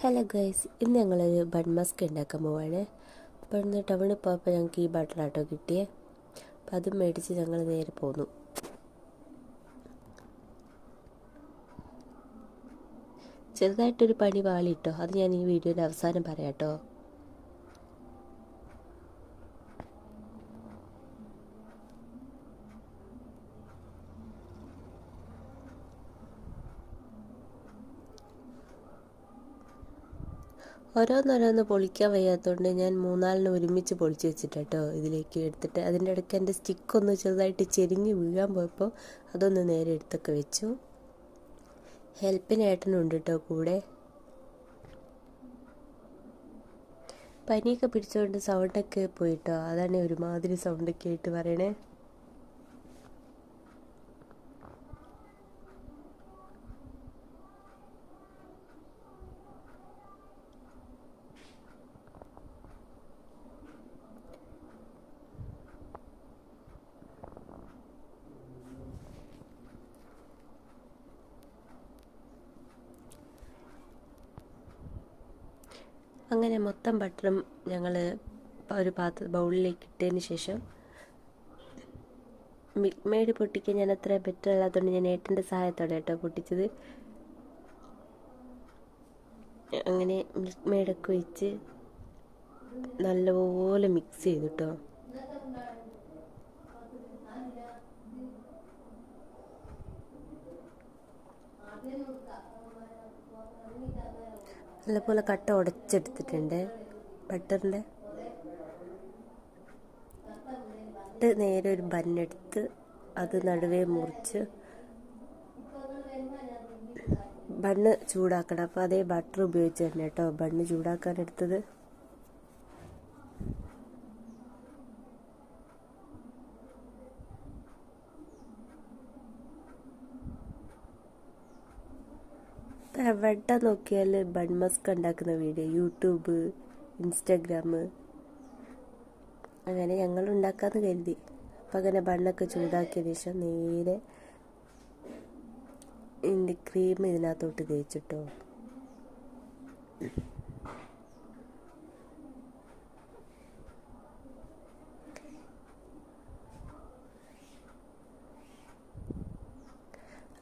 Hello guys, ഇന്ന് ഞങ്ങളൊരു bun Musk ഉണ്ടാക്കാൻ പോവാണ്. അപ്പോൾ ഇന്ന് ടൗണിൽ പോയപ്പോൾ ഞങ്ങൾക്ക് ഈ ബട്ടറാട്ടോ കിട്ടിയേ. അപ്പം അതും മേടിച്ച് ഞങ്ങൾ നേരെ പോന്നു. ചെറുതായിട്ടൊരു പണി വാളിട്ടോ, അത് ഞാൻ ഈ വീഡിയോയുടെ അവസാനം പറയാം കേട്ടോ. ഓരോന്നോരോന്ന് പൊളിക്കാൻ വയ്യാത്തതുകൊണ്ട് ഞാൻ മൂന്നാലിന് ഒരുമിച്ച് പൊളിച്ച് വെച്ചിട്ടോ ഇതിലേക്ക് എടുത്തിട്ട്. അതിൻ്റെ ഇടയ്ക്ക് എൻ്റെ സ്റ്റിക്കൊന്ന് ചെറുതായിട്ട് ചെരിഞ്ഞ് വീഴാൻ പോയപ്പോൾ അതൊന്ന് നേരെ എടുത്തൊക്കെ വെച്ചു. ഹെൽപ്പിന് ഏട്ടനുണ്ട് കേട്ടോ കൂടെ. പനിയൊക്കെ പിടിച്ചുകൊണ്ട് സൗണ്ടൊക്കെ പോയിട്ടോ, അതാണ് ഒരുമാതിരി സൗണ്ടൊക്കെ ആയിട്ട് പറയണേ. അങ്ങനെ മൊത്തം ബട്ടറും ഞങ്ങൾ ഒരു ബൗളിലേക്ക് ഇട്ടതിന് ശേഷം മിൽക്ക് മെയ്ഡ് പൊട്ടിക്കാൻ ഞാൻ അത്ര ബെറ്റർ അല്ലാത്തതുകൊണ്ട് ഞാൻ ഏട്ടൻ്റെ സഹായത്തോടെ കേട്ടോ പൊട്ടിച്ചത്. അങ്ങനെ മിൽക്ക് മെയ്ഡൊക്കെ ഒഴിച്ച് നല്ലപോലെ മിക്സ് ചെയ്തു കേട്ടോ. നല്ലപോലെ കട്ട ഉടച്ചെടുത്തിട്ടുണ്ട് ബട്ടറിൻ്റെ. നേരെ ഒരു ബണ്ണെടുത്ത് അത് നടുവേ മുറിച്ച് ബണ്ണ് ചൂടാക്കണം. അപ്പോൾ അതേ ബട്ടർ ഉപയോഗിച്ച് തന്നെ കേട്ടോ ബണ്ണ് ചൂടാക്കാൻ എടുത്തത്. എവിടെ നോക്കിയാൽ ബൺ മസ്ക് ഉണ്ടാക്കുന്ന വീഡിയോ, യൂട്യൂബ്, ഇൻസ്റ്റാഗ്രാം, അങ്ങനെ ഞങ്ങൾ ഉണ്ടാക്കാമെന്ന് കരുതി. അപ്പം അങ്ങനെ ബണ്ണൊക്കെ ചൂടാക്കിയതിന് ശേഷം നേരെ ഇതിൻ്റെ ക്രീം ഇതിനകത്തോട്ട് തേച്ചിട്ടോ.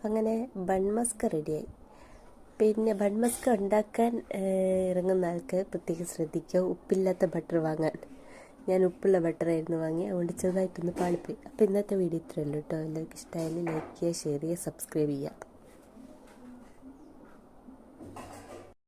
അങ്ങനെ ബൺ മസ്ക് റെഡിയായി. പിന്നെ ബൺ മസ്ക് ഉണ്ടാക്കാൻ ഇറങ്ങുന്ന ആൾക്ക് പ്രത്യേകം ശ്രദ്ധിക്കുക, ഉപ്പില്ലാത്ത ബട്ടർ വാങ്ങാൻ. ഞാൻ ഉപ്പുള്ള ബട്ടറായിരുന്നു വാങ്ങി, അതുകൊണ്ട് ചെറുതായിട്ടൊന്ന് പാളിപ്പോയി. അപ്പോൾ ഇന്നത്തെ വീഡിയോ ഇത്രയല്ലോ കേട്ടോ. എല്ലാവർക്കും ഇഷ്ടമായാലും ലൈക്ക് ചെയ്യുക, ഷെയർ ചെയ്യുക, സബ്സ്ക്രൈബ് ചെയ്യുക.